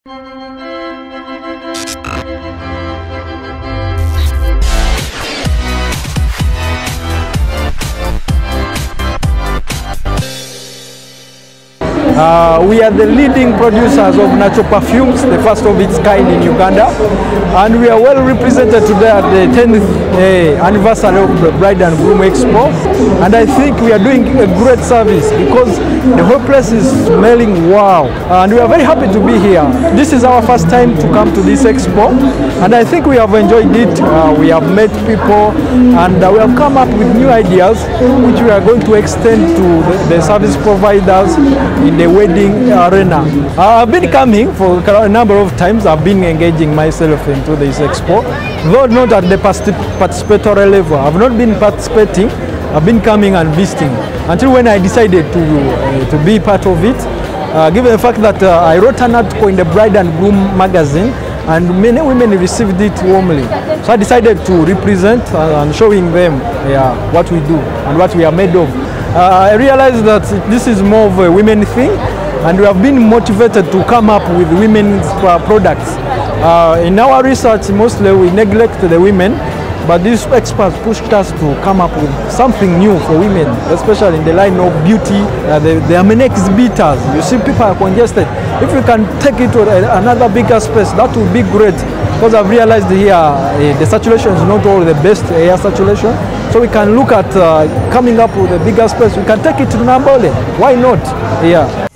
We are the leading producers of natural perfumes, the first of its kind in Uganda, and we are well represented today at the 10th anniversary of the Bride and Groom Expo. And I think we are doing a great service because the whole place is smelling wow, and we are very happy to be here. This is our first time to come to this expo, and I think we have enjoyed it. We have met people, and we have come up with new ideas which we are going to extend to the service providers in the wedding arena. I've been coming for a number of times. I've been engaging myself into this expo, though not at the participatory level. I've not been participating. I've been coming and visiting until when I decided to be part of it, given the fact that I wrote an article in the Bride and Groom magazine, and many women received it warmly. So I decided to represent and showing them what we do and what we are made of. I realized that this is more of a women thing, and we have been motivated to come up with women's products. In our research, mostly we neglect the women, but these experts pushed us to come up with something new for women, especially in the line of beauty. There are many exhibitors. You see, people are congested. If we can take it to another bigger space, that would be great. Because I've realized here the saturation is not all the best air saturation. So we can look at coming up with a bigger space. We can take it to Nambole. Why not? Yeah.